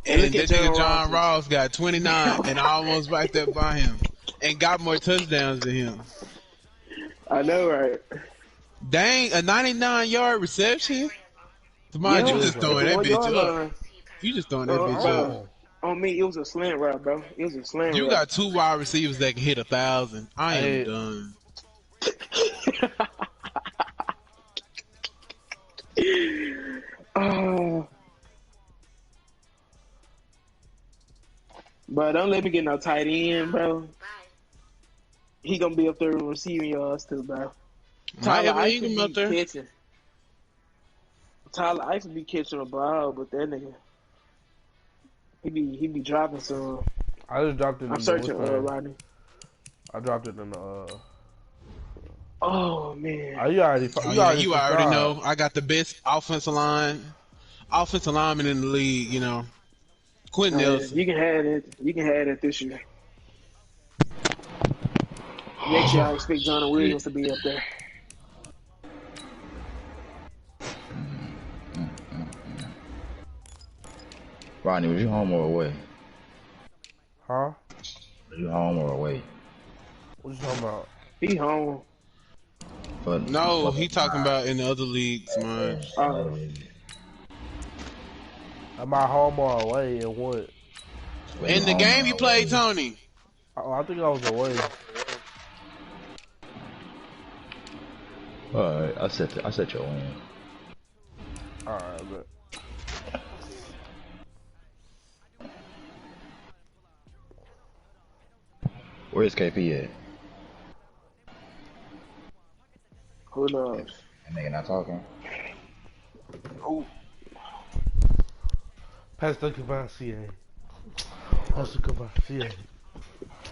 And And look at that nigga John John Ross. Ross got 29 and almost right there by him. And got more touchdowns than him. I know, right? Dang, a 99-yard reception? Mind you Yeah, just at throwing the that 1 bitch yard up. line. You just throwing that bitch up. Bro, on me, it was a slant route, bro. It was a slant You route. got 2 wide receivers that can hit 1,000. I am Hey, done. Oh, bro, don't let me get no tight end, bro. He gonna be up there receiving yards too, bro. Might Tyler Evan Ice Ingram up be there? catching. Tyler Ice be catching a ball, but that nigga, he be dropping some. I just dropped it I'm in the searching, what's name? Rodney. I dropped it in the Oh man. Oh, you already Oh you yeah, already you already subscribed. know. I got the best offensive lineman in the league, you know. Quentin Oh yeah, Nelson. you can have it. You can have it this year. Next year, I expect Jonah Shit. Williams to be up there. Rodney, was you home or away? Huh? Was you home or away? What you talking about? He home. No, he talking about in the other leagues, man. Am I home or away and what? In the game you played, Tony. Oh, I think I was away. Alright, I set your win. Alright, but Where's KP at? Who knows? That nigga not talking. Oh, Pastor Cavassier. Pastor Cavassier.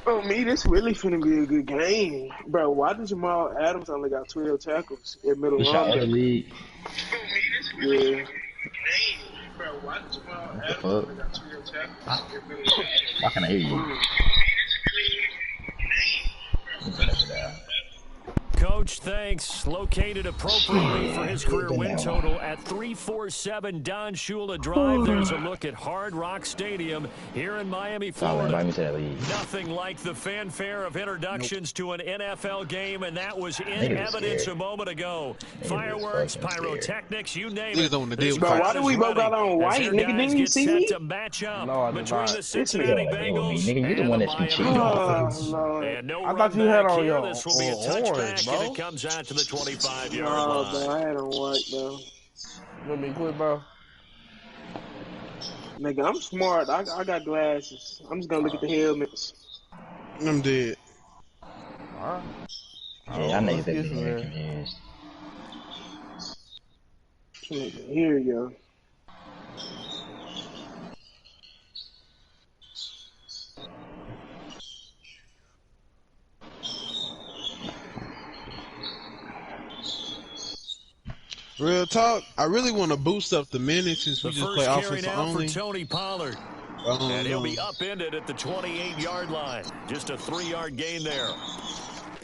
oh, me, this really finna be a good game, bro. Why did Jamal Adams only got 12 tackles in middle This your other linebacker? league? Yeah. What the fuck? Why can't I hear you? Let me turn that shit down. Coach, thanks. Located appropriately for his career win total at 347 Don Shula Drive. There's a look at Hard Rock Stadium here in Miami, Florida. Invite me to that league. Nothing like the fanfare of introductions to an NFL game, and that was in Niggas evidence scared. a moment ago. Niggas Fireworks, fucking scared. pyrotechnics, you name Niggas it. don't want to deal This with Bro, why crowd do is we both got ready on as white, their nigga? guys Didn't you get see set me? to match up No, I did between not. the This Cincinnati nigga. With me, Bengals nigga, you the and one the that's been Miami cheating. Dolphins. Lord. And no I run thought you had back on here. your This will be a orange, touchback, and it bro. comes out to the 25-yard No, line. bro, I had on white, bro. You want me to quit, bro? Nigga, I'm smart. I got glasses. I'm just gonna look at the helmets. I'm dead. Alright. Yeah, y'all niggas that Excuse been me, here man. confused. Here you go. Real talk, I really want to boost up the minutes since we The just play first carry offensive now for only. Tony Pollard. And he'll be upended at the 28-yard line. Just a 3-yard gain there.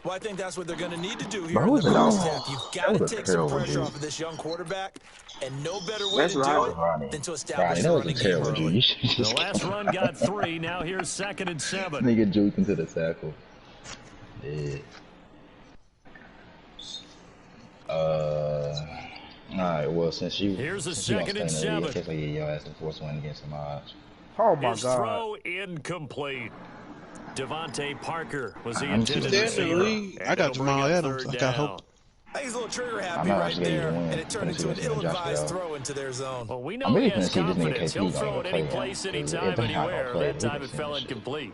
Well, I think that's what they're going to need to do But here in who's the it first on? half. You've That got to was a take some terrible pressure G. off of this young quarterback, and no better way That's to do right. it Ronnie. than to Ronnie, establish that the was a running game terrible G. early. You should The just last run got 3. Now here's 2nd and 7. nigga juked into the tackle. Yeah. Alright, well, since you Here's a stay in 2nd the and league, 7. I guess I get your ass to force one against some odds. Oh my His God. throw incomplete. Devontae Parker was the I'm just intended Stay in the receiver. league. I And got it'll bring Jamal up Adams. 3rd I got down. hope. I think he's a little trigger I'm happy not right actually gonna there, get a win. and it turned Let's see into an what's Josh ill-advised Bell. throw into their zone. Well, we know I'm he really has gonna see this nigga confidence. He'll KP throw gonna it any play place, him. anytime, If they not gonna anywhere. play, That we time can it see fell this shit. incomplete.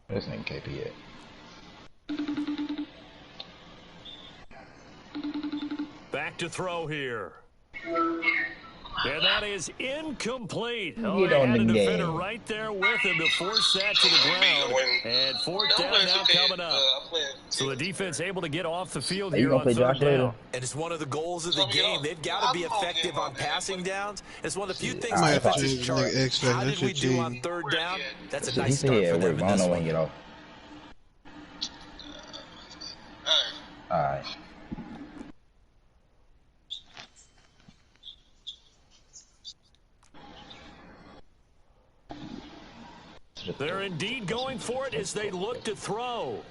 This nigga KP at. Back to throw here. And that is incomplete. Oh, Get they on had the a defender game. right there with him to force that to the ground. And 4th down now coming up. So the defense able to get off the field Are you here gonna on play 3rd Josh later? down. And it's one of the goals of the game. They've got to be effective on passing downs. It's one of the few Shit, things I might have to alright, defenses change the chart. nigga X How factor. did we do on 3rd down? That's a nice He start said for at them work, in but I don't this know when one. he get off. Alright. They're indeed going for it as they look to throw.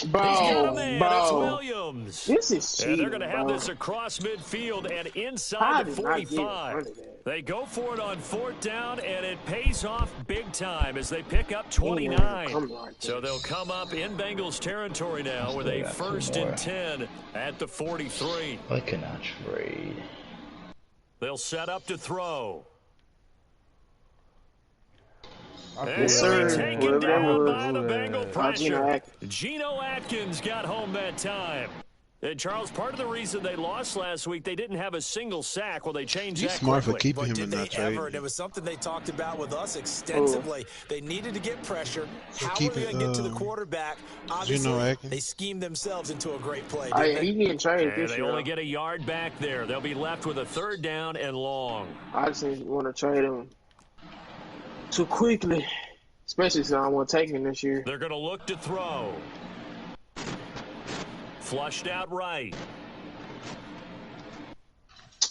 Bro, He's got a man. bro. It's Williams. This is cheating, And they're going to have bro. this across midfield and How inside the did not get in 45. front of that? They go for it on 4th down, and it pays off big time as they pick up 29. Like So they'll come up in Bengals territory now with a 1st and 10 at the 43. I cannot trade. They'll set up to throw. Yes, sir. Taken down by the Bengal Geno pressure. Atkins. Geno Atkins got home that time. And Charles, part of the reason they lost last week, they didn't have a single sack. Well, they changed He's that smart for quickly. keeping him Did in they that ever? trade. And it was something they talked about with us extensively. They needed to get pressure. How are they going to get to the quarterback? Obviously, Atkins. they schemed themselves into a great play. Oh, didn't yeah, they? he getting traded And this they year. only get a yard back there. They'll be left with a 3rd down and long. I just didn't want to trade him too quickly, especially since I want to take him this year. They're going to look to throw. Flushed out right.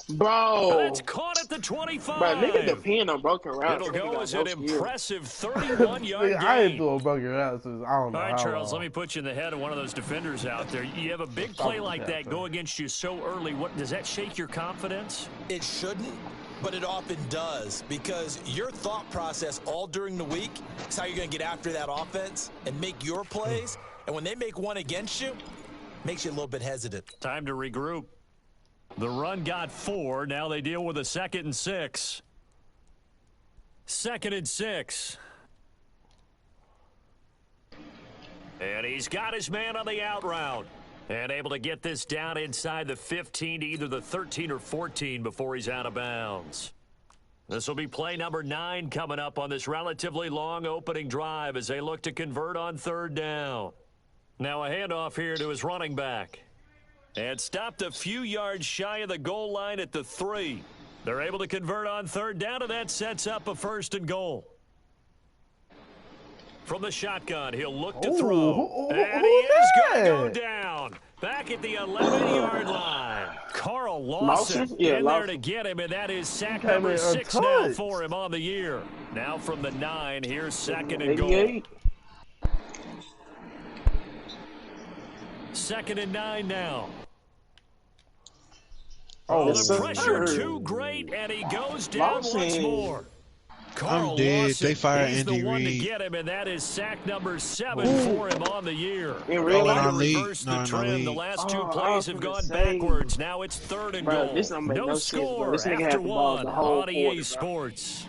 Bro, That's caught at the 25. bro, nigga depend on broken routes. It'll Nigga go got as no an skill. impressive 31-yard gain. I ain't doing broken routes since I don't know All right, how Charles, long. let me put you in the head of one of those defenders out there. You have a big play like that go against you so early. What does that shake your confidence? It shouldn't, but it often does, because your thought process all during the week is how you're going to get after that offense and make your plays. And when they make one against you, makes you a little bit hesitant. Time to regroup. The run got 4. Now they deal with a 2nd and 6. 2nd and 6. And he's got his man on the out route. And able to get this down inside the 15 to either the 13 or 14 before he's out of bounds. This will be play number 9 coming up on this relatively long opening drive as they look to convert on 3rd down. Now a handoff here to his running back. And stopped a few yards shy of the goal line at the 3. They're able to convert on 3rd down, and that sets up a 1st and goal. From the shotgun, he'll look to throw. And he is going to go down. Back at the 11-yard line. Carl Lawson in there to get him, and that is sack number 6 now for him on the year. Now from the 9, here's 2nd and goal. 88. 2nd and 9 now. Oh, the pressure too great, and he goes down once more. Carl dead. Lawson, They fired he's Andy the one to Reid. get him, and that is sack number 7 for him on the year. In real Trying life? to reverse the trend. The last 2 plays have gone backwards. Now it's 3rd and Bro, goal. this don't make no sense, bro. Score This nigga had after the ball 1 the whole on EA quarter, bro. Sports.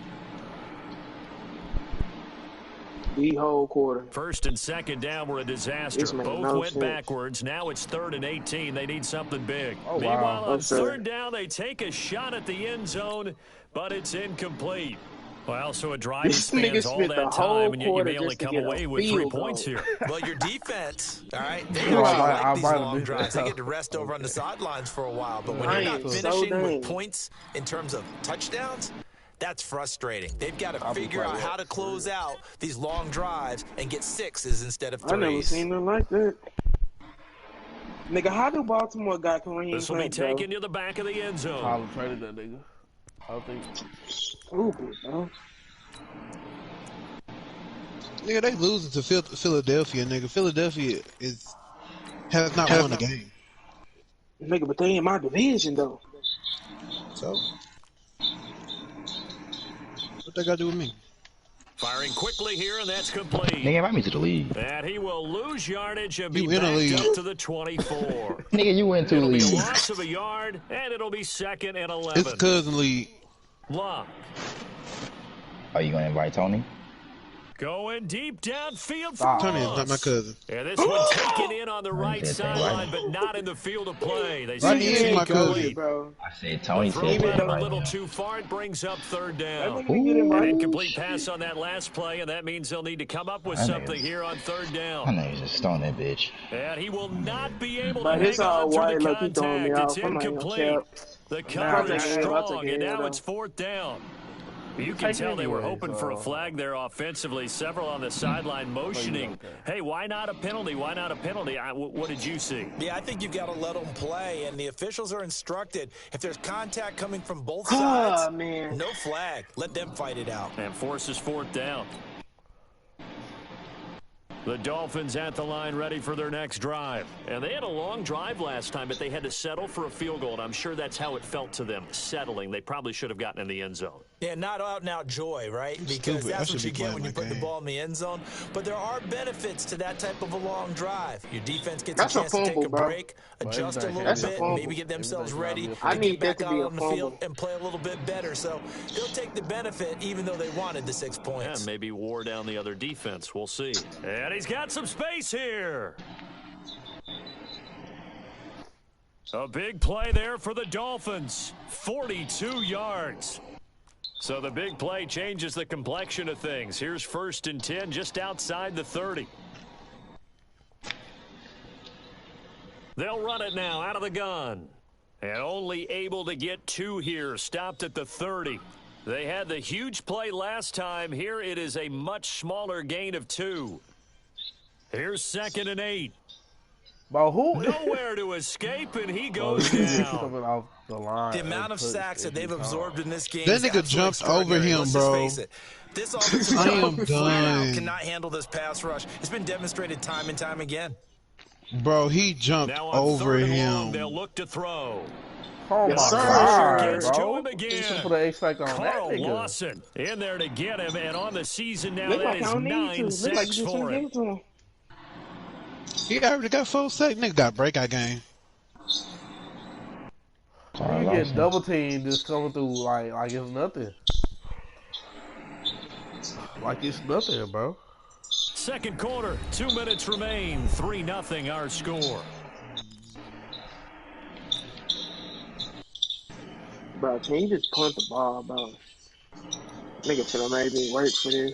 The whole quarter. 1st and 2nd down were a disaster. This makes Both no went sense. backwards. Now it's 3rd and 18. They need something big. Oh, wow. Meanwhile, on Oh, sir. 3rd down, they take a shot at the end zone, but it's incomplete. Well, so a drive This spans nigga all spent the that whole time, and yet you quarter may only just to come get a away with 3 field points goal. here. Well, your defense, all right, they Right. actually I like these might have long been drives. They there. get to rest over on the sidelines for a while. But when I you're not am so finishing dang. with points in terms of touchdowns, that's frustrating. They've got to figure out how to close out these long drives and get 6s instead of 3s. I never seen nothing like that. Nigga, how do Baltimore got Kareem This will be Hunt, bro? taken to the back of the end zone. Tyler traded that nigga. I don't think. Stupid, bro. Nigga, they losing to Philadelphia, nigga. Philadelphia has not won a game. Nigga, but they in my division, though. So, what they got to do with me? Firing quickly here, and that's complete. Nigga, invite me to the league. And he will lose yardage and be You in a backed league. up to the 24. Nigga, you went to the It'll be a league. loss of a yard, and it'll be 2nd and 11. It's cousin league. Lock. Are you gonna invite Tony? Going deep downfield for Tony is Moss. not my cousin. And this one taken in on the right said that sideline, right. but not in the field of play. They Right, see he it's is my cousin. incomplete. Bro. I said Tony Throw said went that a right little now. too far. It brings up 3rd That down. nigga get him An right. incomplete pass on that last play, and that means they'll need to come up with That something nigga's- here on 3rd I down. know you just stoned that bitch. And he will not be able to But hang it's all on through white, the like he throwing me contact. off. It's I'm not gonna incomplete. cap. The I'll cover take is it. I'll strong, take and it, now though. it's 4th down. You can Take it tell they were anyway, hoping for a flag there offensively. Several on the sideline motioning, hey, why not a penalty? Why not a penalty? What did you see? Yeah, I think you've got to let them play, and the officials are instructed, if there's contact coming from both sides, Oh, man. no flag. Let them fight it out. And forces 4th down. The Dolphins at the line ready for their next drive. And they had a long drive last time, but they had to settle for a field goal, and I'm sure that's how it felt to them, settling. They probably should have gotten in the end zone. Yeah, not out-and-out joy, right? Because that's what you get when you put the ball in the end zone. But there are benefits to that type of a long drive. Your defense gets a chance to take a break, adjust a little bit, maybe get themselves ready to get back out on the field and play a little bit better. So they'll take the benefit even though they wanted the 6 points. And maybe wore down the other defense. We'll see. And he's got some space here. A big play there for the Dolphins. 42 yards. So the big play changes the complexion of things. Here's 1st and 10 just outside the 30. They'll run it now out of the gun. And only able to get 2 here. Stopped at the 30. They had the huge play last time. Here it is a much smaller gain of 2. Here's 2nd and 8. But who? Nowhere to escape, and he goes down. Off the line. The amount of sacks that they've absorbed in this game. That nigga jumped over him, Let's bro. just face it. This offensive I am line done. cannot handle this pass rush. It's been demonstrated time and time again. Bro, he jumped Now on over 3rd and him. long, they'll look to throw. Oh Yes, my sir. God, Gets to bro. him again. You should put an X-Factor on that Carl nigga. Lawson in there to get him, and on the season now, Look that like I is don't need 9 to. Look like sacks you just for give him. it to him. He already got 4 sacks. Nigga got breakout game. You get double teamed just coming through like it's nothing. Like it's nothing, bro. 2nd quarter, 2 minutes remain. 3-0 our score. Bro, can you just punt the ball, bro? Nigga should have made me work for this.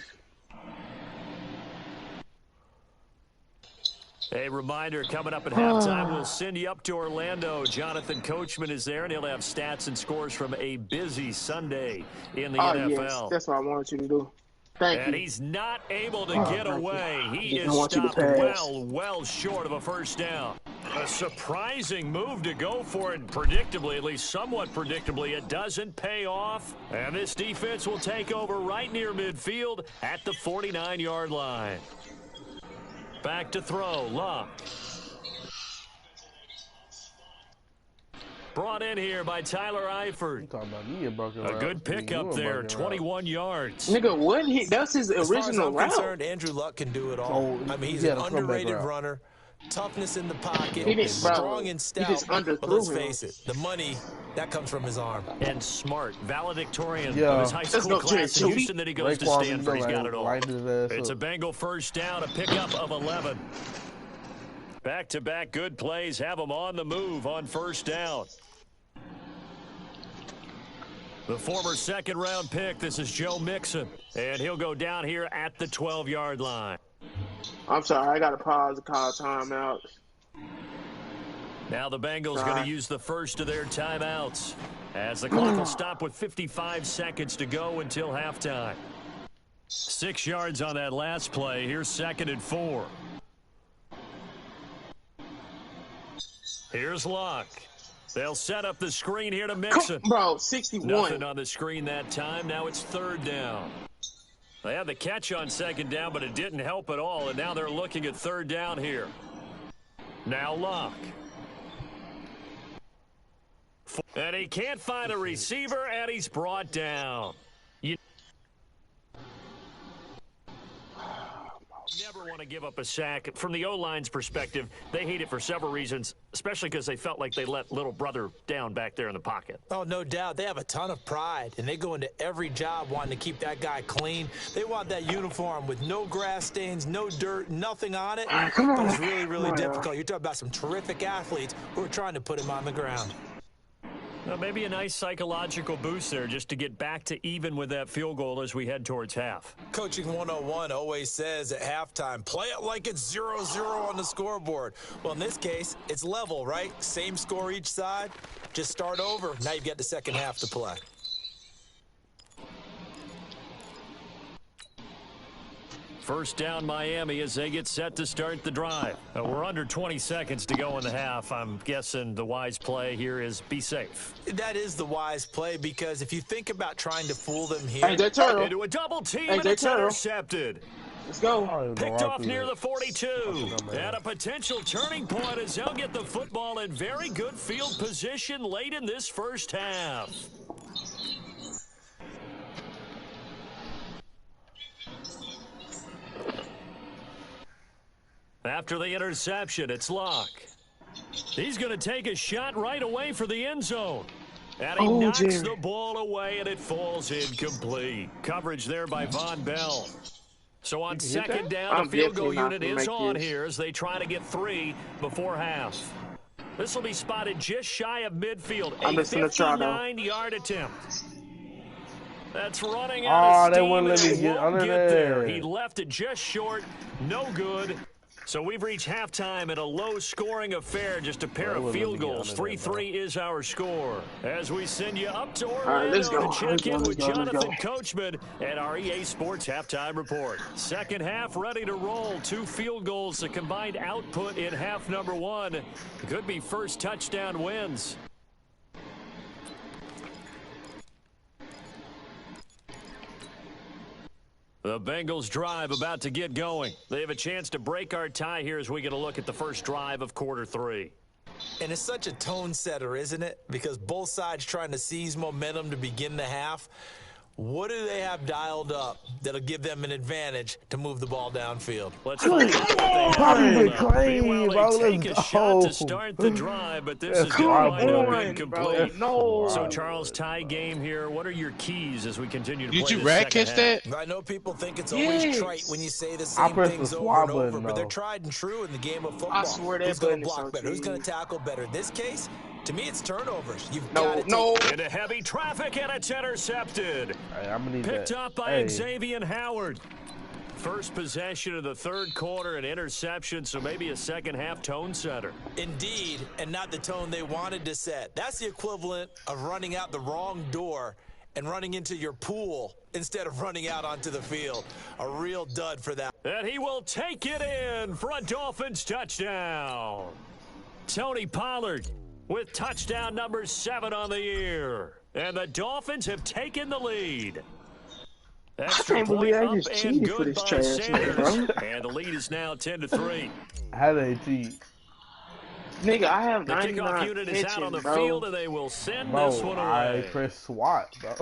A reminder, coming up at halftime, we'll send you up to Orlando. Jonathan Coachman is there, and he'll have stats and scores from a busy Sunday in the NFL. Yes, that's what I wanted you to do. Thank And you. he's not able to get away. He Just is want you to stopped pass. well short of a 1st down. A surprising move to go for it, predictably, at least somewhat predictably. It doesn't pay off, and this defense will take over right near midfield at the 49-yard line. Back to throw, Luck. Brought in here by Tyler Eifert. Talking about me, A good pickup there, 21 yards. Nigga, what? That's his As far as original I'm route. concerned, Andrew Luck can do it all. So, I mean, he's he an had a comeback underrated route. runner. Toughness in the pocket, He didn't, bro. strong and He stout. just But underthrew let's him. face it, the money, that comes from his arm. And smart, valedictorian Yeah. of his high Let's school go, class in Jimmy. Houston that he goes to Raekwon, Stanford. He's got it all. lighting his ass It's a up. Bengal 1st down, a pickup of 11. Back-to-back good plays have them on the move on 1st down. The former 2nd-round pick, this is Joe Mixon, and he'll go down here at the 12-yard line. I'm sorry, I got to pause to call timeout. Now the Bengals going to use the first of their timeouts as the clock will stop with 55 seconds to go until halftime. 6 yards on that last play. Here's 2nd and 4. Here's Luck. They'll set up the screen here to Mixon. Bro, 61. Nothing on the screen that time. Now it's 3rd down. They had the catch on 2nd down, but it didn't help at all, and now they're looking at 3rd down here. Now Luck. And he can't find a receiver, and he's brought down. You never want to give up a sack. From the O-line's perspective, they hate it for several reasons, especially because they felt like they let little brother down back there in the pocket. Oh, no doubt. They have a ton of pride, and they go into every job wanting to keep that guy clean. They want that uniform with no grass stains, no dirt, nothing on it. Come on. But it's really, really difficult. You're talking about some terrific athletes who are trying to put him on the ground. Well, maybe a nice psychological boost there just to get back to even with that field goal as we head towards half. Coaching 101 always says at halftime, play it like it's 0-0 on the scoreboard. Well, in this case, it's level, right? Same score each side. Just start over. Now you've got the second half to play. First down Miami as they get set to start the drive. We're under 20 seconds to go in the half. I'm guessing the wise play here is be safe. That is the wise play because if you think about trying to fool them here. Hey, that turtle. Into a double team Hey, and they it's turtle. intercepted. Let's go. Picked off near the 42. And a potential turning point as they'll get the football in very good field position late in this first half. After the interception, it's Locke. He's going to take a shot right away for the end zone. And he knocks the ball away, and it falls incomplete. Coverage there by Von Bell. So on second down, the field goal unit is on here as they try to get 3 before half. This will be spotted just shy of midfield. A 59-yard attempt. That's running out of steam, and it won't get there. He left it just short. No good. So we've reached halftime in a low-scoring affair, just a pair of field goals. 3-3 is our score. As we send you up to Orlando to check in with Jonathan Coachman at our EA Sports Halftime Report. Second half ready to roll. 2 field goals, the combined output in half number 1. Could be first touchdown wins. The Bengals drive about to get going. They have a chance to break our tie here as we get a look at the first drive of quarter 3. And it's such a tone setter, isn't it? Because both sides trying to seize momentum to begin the half. What do they have dialed up that'll give them an advantage to move the ball downfield? Let's find out what they have. Meanwhile, they take a shot to start the drive, but this is going to wind up incomplete. So, Charles, tie game here. What are your keys as we continue to play Did you this catch second that? I know people think it's always trite when you say the same things over and over, but they're tried and true in the game of football. I swear Who's going to block better? Who's going to tackle better? In this case, to me, it's turnovers. You've got to into heavy traffic, and it's intercepted. Picked up by Xavier Howard. First possession of the third quarter, an interception, so maybe a second half tone setter. Indeed, and not the tone they wanted to set. That's the equivalent of running out the wrong door and running into your pool instead of running out onto the field. A real dud for that. And he will take it in for a Dolphins touchdown. Tony Pollard with touchdown number 7 on the year. And the Dolphins have taken the lead. Extra I can't believe I point just up cheated and for good this by trash, Sanders. bro. And the lead is now 10-3. How they cheat? Nigga, I have The 99 kickoff unit is out on the field, and they will send this one away. I press SWAT, bro.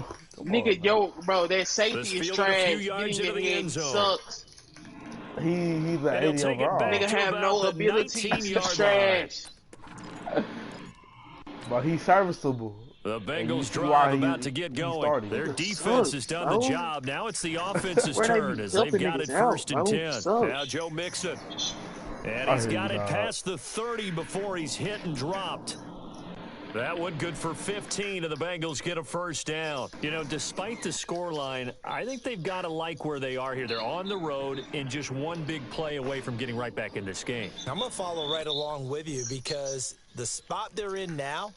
Nigga, bro, that safety is trash. A few yards into the end zone. Sucks. He's an 80 overall. Nigga have no ability. He's trash. But he's serviceable. The Bengals drive about to get going. Their defense has done the job. Now it's the offense's turn as they've got it first and 10. Now Joe Mixon. And he's got it past the 30 before he's hit and dropped. That one good for 15, and the Bengals get a first down. You know, despite the scoreline, I think they've got to like where they are here. They're on the road and just one big play away from getting right back in this game. I'm going to follow right along with you because the spot they're in now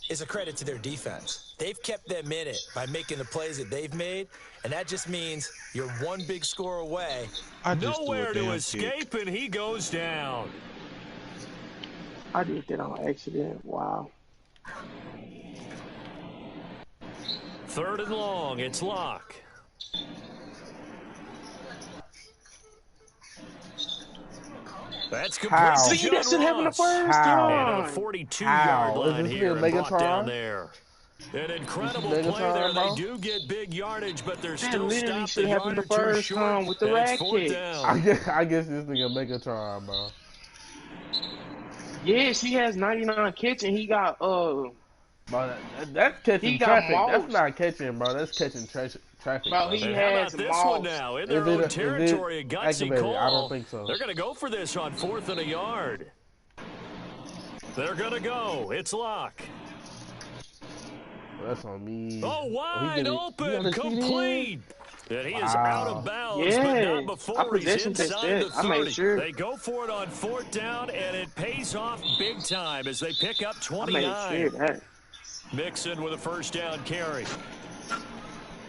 is a credit to their defense. They've kept them in it by making the plays that they've made, and that just means you're one big score away. Nowhere to escape, and he goes down. I did that on accident. Wow. Third and long, it's Locke. That's complete. See, that should happen the first time. And on the 42-yard line here, brought down there. An incredible play there. They do get big yardage, but they're still stopped the yard or two short. With the it's fourth down. I guess this nigga Megatron, bro. Yes, he has 99 catch, and he got Bro, that's catching traffic. That's not catching, bro. That's catching traffic. Bro, he has this one now in their own territory. A gutsy call. I don't think so. They're going to go for this on 4th and a yard. They're going to go. It's Locke. That's on me. Oh, wide open, complete. And he is out of bounds, but not before he's inside the 30. They go for it on 4th down, and it pays off big time as they pick up 29. Mixon with a first down carry.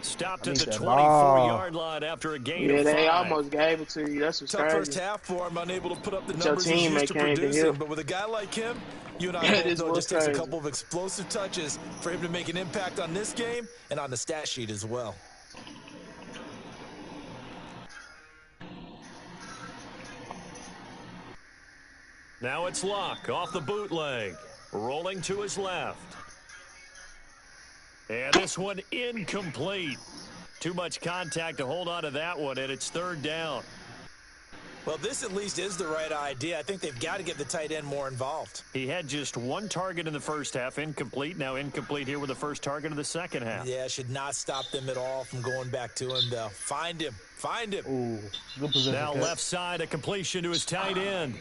Stopped at the 24-yard line after a gain of 5. Yeah, they almost gave it to you. That's what's crazy. Tough first half for him, unable to put up the numbers he's used to producing. But with a guy like him, you and I both know it just takes a couple of explosive touches for him to make an impact on this game and on the stat sheet as well. Now it's Luck off the bootleg. Rolling to his left. And this one incomplete. Too much contact to hold on to that one, and it's 3rd down. Well, this at least is the right idea. I think they've got to get the tight end more involved. He had just 1 target in the first half, incomplete. Now incomplete here with the first target of the second half. Yeah, should not stop them at all from going back to him, though. Find him. Find him. Ooh, good position. Now left side, a completion to his tight end.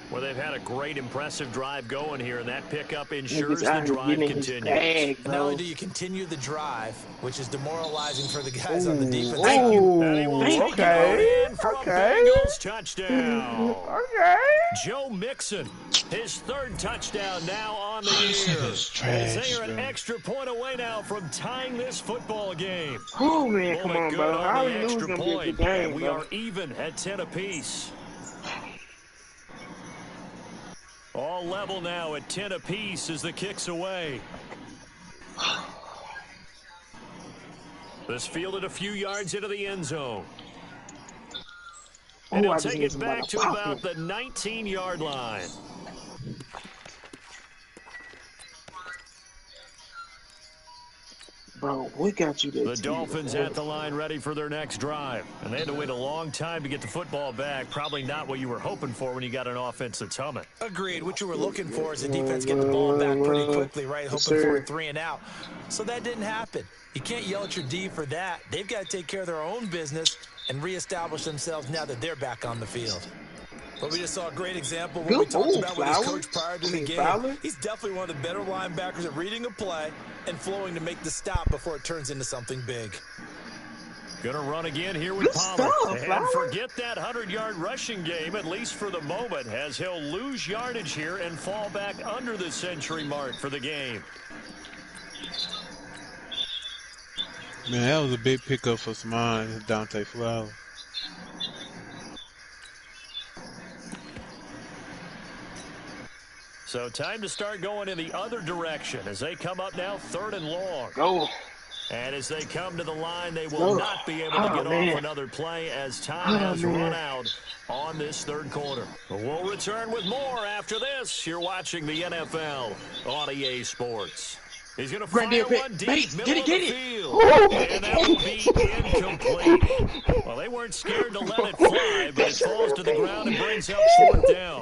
Well, they've had a great, impressive drive going here, and that pickup ensures the drive continues. Not only do you continue the drive, which is demoralizing for the guys on the defense. Thank you. And he will take it in for a Bengals touchdown. Okay. Joe Mixon, his 3rd touchdown now on the year. As they are an extra point away now from tying this football game. Oh, man, come on, bro. How are you losing point, this game, we bro? are even at 10 apiece. All level now at 10 apiece as the kick's away. This fielded a few yards into the end zone. And he'll take it back to about the 19-yard line. Bro, what got you there? The Dolphins at the line ready for their next drive. And they had to wait a long time to get the football back. Probably not what you were hoping for when you got an offense that's humming. Agreed. What you were looking for is the defense getting the ball back pretty quickly, right? Hoping for a 3 and out. So that didn't happen. You can't yell at your D for that. They've got to take care of their own business and reestablish themselves now that they're back on the field. But we just saw a great example of what we talked about with his coach prior to the game. He's definitely one of the better linebackers at reading a play and flowing to make the stop before it turns into something big. Gonna run again here with Pollard. And forget that 100-yard rushing game, at least for the moment, as he'll lose yardage here and fall back under the century mark for the game. Man, that was a big pickup for Samon, Dante Flower. So time to start going in the other direction as they come up now 3rd and long. Go. And as they come to the line, they will not be able to get off another play as time has run out on this 3rd quarter. We'll return with more after this. You're watching the NFL on EA Sports. He's going to fire one deep, middle of the field. And that will be incomplete. Well, they weren't scared to let it fly, but it falls to the ground and brings up 4th down.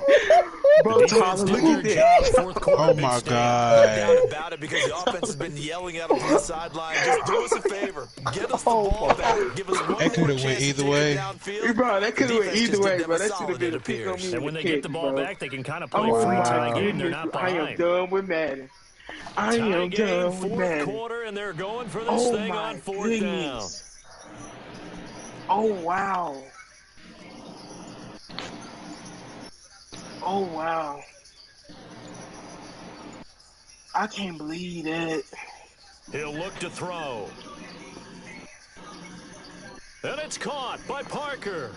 Bro, Tyler, look at that. Oh, my God. No doubt about it, because the offense has been yelling at him from the sideline. Just do us a favor. Get us the ball back. Give us one That could have went either way. Bro, that could have went either way, bro. That should have been a pick on me. And when they get the ball back, they can kind of play a free-tie game. They're not behind. I am done with Madden. I am done with Madden. 4th quarter, and they're going for this thing on 4th down. Oh, wow. Oh, wow. I can't believe that. He'll look to throw. And it's caught by Parker.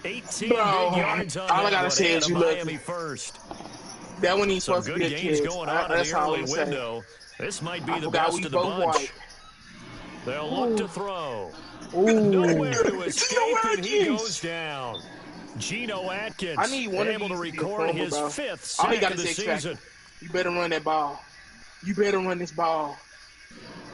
18 big yards on all I gotta say is you look Miami first. That one ain't supposed to be a games kid. going on in the early window. This might be the best of the bunch. They'll look to throw. Nowhere to escape, and he goes down. Geno Atkins able to record his 5th sack of the season. You better run that ball. You better run this ball.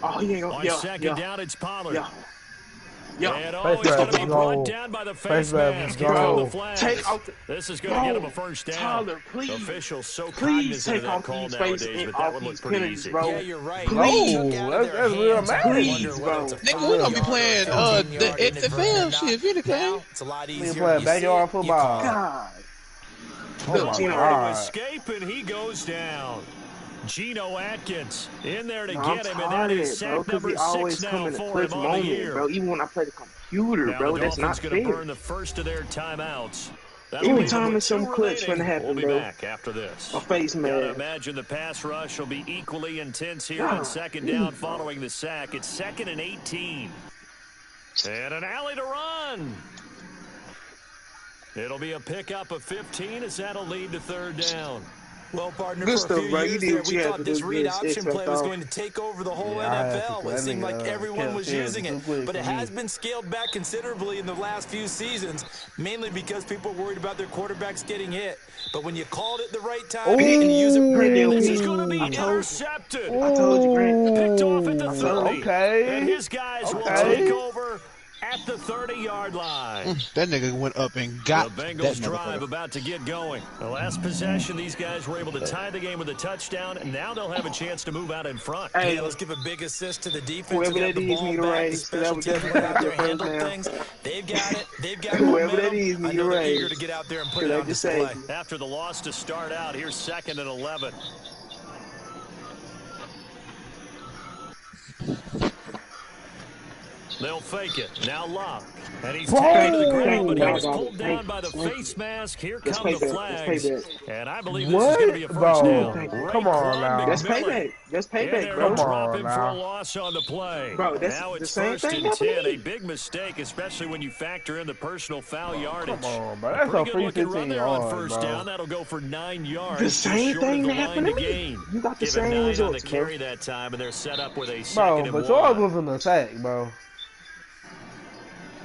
Oh, he ain't gonna. On 2nd down, it's Pollard. Yeah. And he's going to be brought down by the face mask. Bro, the flag. take out this is going to get him a 1st down. Tyler, please. Officials so please cognizant take of that off call these nowadays, but that would look pretty easy. Bro. Yeah, you're right. Please. That's real man. Please, bro. Nigga, we're gonna be playing the XFL shit, if anything. It's a lot We easier. playing backyard football. God. Oh, my To God. escape, and he goes down. Geno Atkins in there to get him, and that is sack number 6 now for him on the year. Bro, even when I play the computer, now bro, the that's not Dolphins going to fair. burn the first of their timeouts. Every time there's some clutch gonna happen, We'll be bro. back after this. My face, man. Gotta imagine the pass rush will be equally intense here on 2nd down following the sack. It's 2nd and 18. And an alley to run. It'll be a pickup of 15 as that'll lead to 3rd down. Well, partner, Good for a stuff, few bro. You years did there, what we you had thought to this do. read Just option play expect was off. going to take over the whole I had to NFL. put It that seemed like nigga, everyone was Kelsey using too it, quick but for it me. has been scaled back considerably in the last few seasons, mainly because people are worried about their quarterbacks getting hit. But when you called it the right time and you use it, Grant This is LP. going to be I told you. intercepted. I told you, Grant. Picked off at the I 30. told you. And Okay. his guys will told take Okay. over at the 30-yard line. That nigga went up and The got Bengals that drive motherfucker. about to get going. The last possession, these guys were able to tie the game with a touchdown, and now they'll have a chance to move out in front. Hey, yeah, let's give a big assist to the defense who whoever got that the is ball need a back. The raise, because that special was teams definitely went not out their there and first handled down. things. They've got it. They've got Whoever that momentum. is I need a know they're raise. eager to get out there and put Because it they on just display. saved you. After the loss to start out, here's 2nd and 11. They'll fake it. Now Locke. And he's taken to the ground, but he was pulled down by the face mask. Here come the flags. And I believe this is going to be a first Bro, down. come on now. That's McMillan. payback. That's In payback, there bro. to Come drop on him for a now. loss on the play. Bro, that's Now the it's same 1st thing and 10. A happening. big mistake, especially when you factor in the personal foul yardage. Come on, bro. A That's a pretty free good-looking run 15 there on yards, 1st bro. down. That'll go for 9 yards. The Just same short of thing the that line happened to to me. gain. You got the Give it same 9 on the results, bro. carry that time, and they're set up with a 2nd Bro, and but 1. yours wasn't a sack, bro.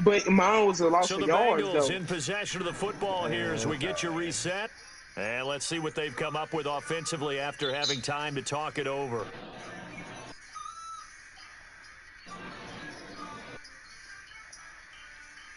But mine was a loss So of the yards, Bengals though. in possession of the football here as we get you reset. And let's see what they've come up with offensively after having time to talk it over.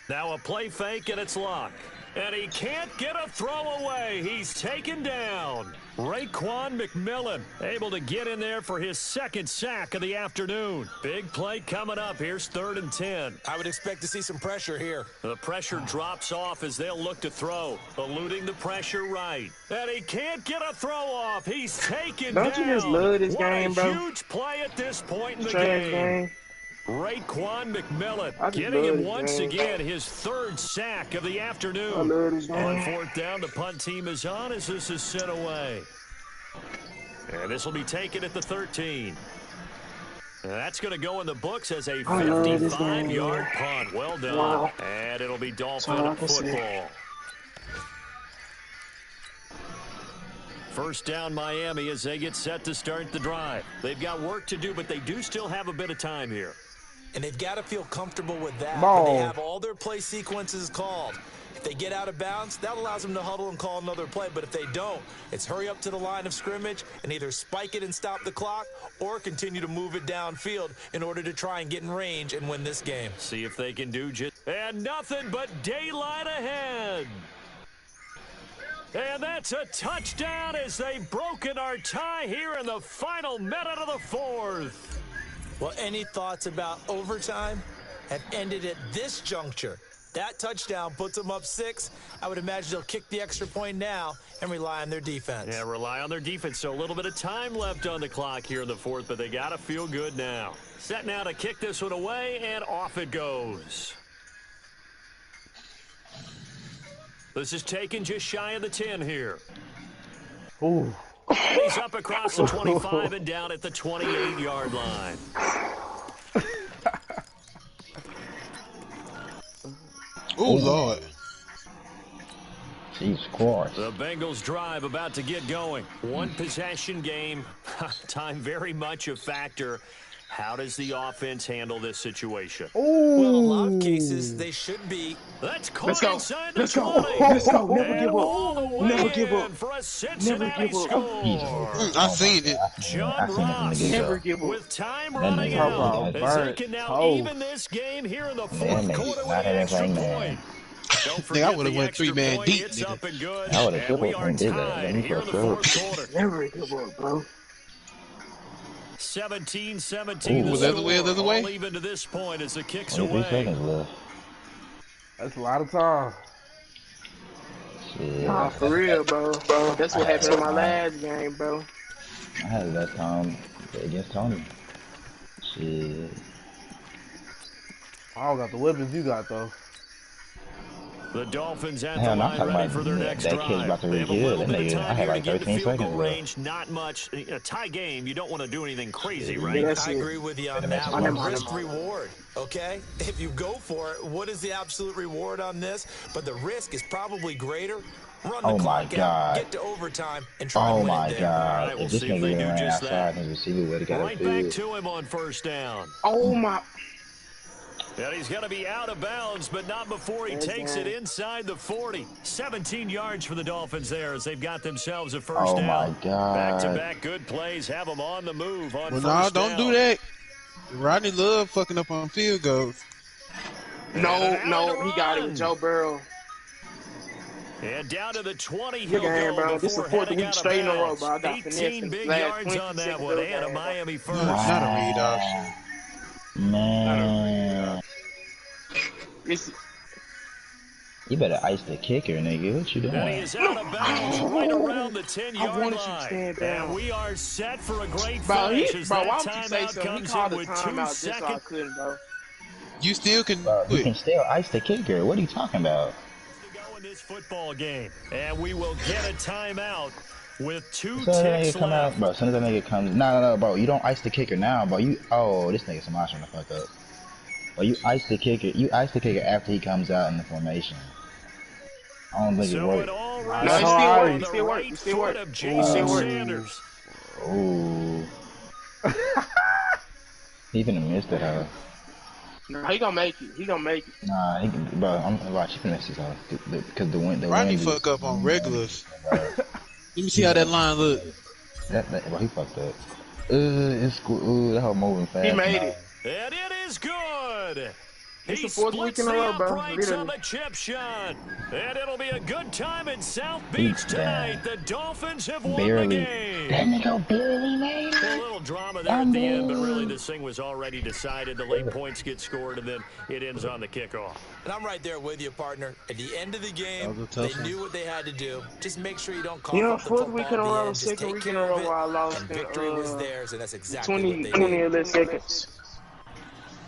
Now a play fake, and it's Locke. And he can't get a throw away. He's taken down. Raekwon McMillan able to get in there for his 2nd sack of the afternoon. Big play coming up. Here's 3rd and 10. I would expect to see some pressure here. The pressure drops off as they'll look to throw. Eluding the pressure right. And he can't get a throw off. He's taken down. Don't you just love this game, bro? What a huge play at this point in the Trash game. game. Raekwon I McMillan just getting love him this once game. again his 3rd sack of the I afternoon. love this On game. 4th down, the punt team is on as this is sent away. And this will be taken at the 13. And that's going to go in the books as a 55-yard punt. Well done. Wow. And it'll be Dolphin all I can football. say. 1st down Miami as they get set to start the drive. They've got work to do, but they do still have a bit of time here. And they've got to feel comfortable with that. Ball. But they have all their play sequences called. If they get out of bounds, that allows them to huddle and call another play. But if they don't, it's hurry up to the line of scrimmage and either spike it and stop the clock or continue to move it downfield in order to try and get in range and win this game. See if they can do just... And nothing but daylight ahead. And that's a touchdown as they've broken our tie here in the final minute of the 4th. Well, any thoughts about overtime have ended at this juncture. That touchdown puts them up 6. I would imagine they'll kick the extra point now and rely on their defense. Yeah, rely on their defense. So a little bit of time left on the clock here in the 4th, but they got to feel good now. Set now to kick this one away, and off it goes. This is taken just shy of the 10 here. Ooh. He's up across the 25 and down at the 28-yard line. Oh, Lord. Jesus Christ. The Bengals drive about to get going. One possession game. Time very much a factor. How does the offense handle this situation? Ooh. Well, in a lot of cases, they should be. That's caught Let's go. inside the Let's go. 20. Let's go. Never And give all the up. way Never give in up. for a Cincinnati give up. score. I seen it. John I seen him Ross get Never up. give up. with time That running nigga out got as they burnt can now toast. even this game here in the That 4th nigga quarter with not an in extra that point. man. Don't Nigga, I forget would've the went extra 3-man point. deep, It's nigga. up and good, I would've and tripled we are and did that. tied Let me here in the go 4th quarter. Never give up, bro. 17-17 Ooh, the was that the way, score. the other way? All even to this point as the kick's 23 away. seconds left. That's a lot of time. Shit. Nah, for real, bro. That's what happened in my last game, bro. I had that time against Tony. Shit. I don't got the weapons you got, though. The Dolphins at Hell, the I'm line talking ready about for their next that kid's drive. about to They have a reveal. little That bit of nigga, I time had here to like get the 13 field goal seconds left. range. Not much. A tie game, you don't want to do anything crazy, Yeah, right? that's I it. agree with you on that one. Risk reward, okay? If you go for it, what is the absolute reward on this? But the risk is probably greater run the Oh my clock out, God. get to overtime, and try Oh and win my it there. God. right, we'll If this see if nigga they do ran just outside, that. his receiver would have got Right a back field. to him on first down. Oh my. And he's going to be out of bounds, but not before he takes it inside the 40. 17 yards for the Dolphins there as they've got themselves a first Oh my down. God. Back-to-back good plays have them on the move on Well, first no, down. don't do that. Rodney Love fucking up on field goals. No, he got it with Joe Burrow. And down to the 20 Good he'll game, go bro. This is the before fourth heading week out of straight in a row, bounds. bro. I got finesse 18 in the big last yards 20 on that seconds one of the and a game, bro. Miami first. Not a read option. Man. It's, You better ice the kicker, nigga. What you doing? And he is out of bounds right around the 10-yard wanted line. you to stand down. And we are set for a great bro, finish as that why would you say timeout something? He comes called in a with 2 timeout just so I seconds. couldn't, bro. You still can Bro, do you can it. still ice the kicker. What are you talking about? To go in this football game. And we will get a timeout with 2 As soon as that ticks nigga come left. out, bro, as soon as that nigga comes, no, bro, you don't ice the kicker now, bro. This nigga some option to fuck up. But you ice the kicker after he comes out in the formation. I don't think it So works. it all No, rests it how on I- the still work. right It still foot work. of Jason Ooh. Sanders. Ooh. He finna miss that, huh? No, he gonna make it. He gonna make it. Nah, he can, bro, I'm gonna watch. He finna miss his hoe. Because the wind Rodney is... fuck up on regulars. Bro, Let me see how that line look. bro, he fucked up. That whole moving fast. He made it. And it is good. It's He the fourth week splits in a the row, bro. uprights on Literally. the chip shot. And it'll be a good time in South Beach tonight. The Dolphins have won the game. That nigga barely made A it. little drama there at the end, but really this thing was already decided. The late points get scored, and then it ends on the kickoff. And I'm right there with you, partner. At the end of the game, That was a tough they one. knew what they had to do. Just make sure you don't cough You know, up the fourth football week in a at the row, end. Just second take week in care a row of it, where I lost and in victory was theirs, and that's exactly 20 what they 20 needed. or less seconds.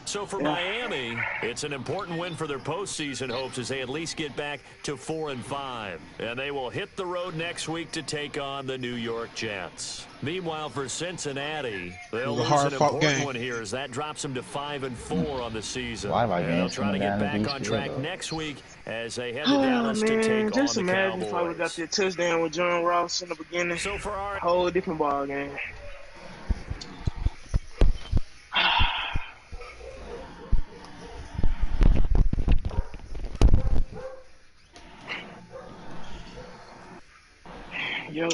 So for Miami, it's an important win for their postseason hopes as they at least get back to 4-5. And they will hit the road next week to take on the New York Jets. Meanwhile, for Cincinnati, they'll lose an important one here as that drops them to 5-4 on the season. And they'll try to get back on track next week as they head to Dallas to take just on the imagine if I Cowboys. would got that touchdown with John Ross in the beginning. So for our whole different ball game. Yep.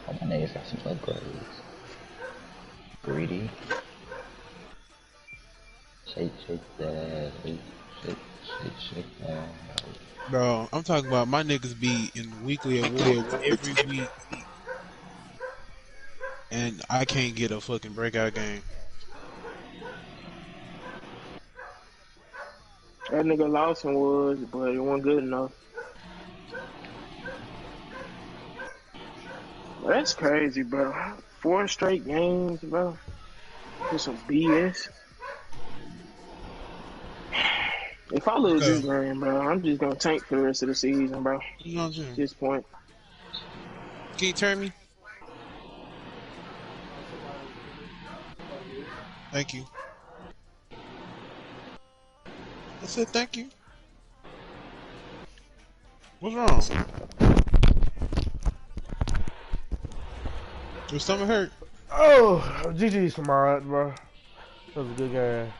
Oh, my niggas got some upgrades. Greedy. Shake that. Shake that. Bro, I'm talking about my niggas be in weekly award every week. And I can't get a fucking breakout game. That nigga Lawson was, but it wasn't good enough. Well, that's crazy, bro. 4 straight games, bro. Just some BS. If I lose this game, bro, I'm just gonna tank for the rest of the season, bro. You know what I'm saying? At this point. Can you turn me? Thank you. I said thank you. What's wrong? Your stomach hurt? Oh, GG's tomorrow, bro. That was a good game.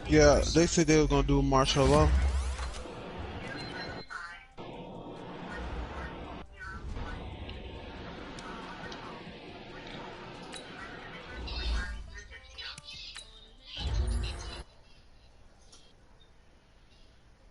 Yeah, they said they were gonna do martial law.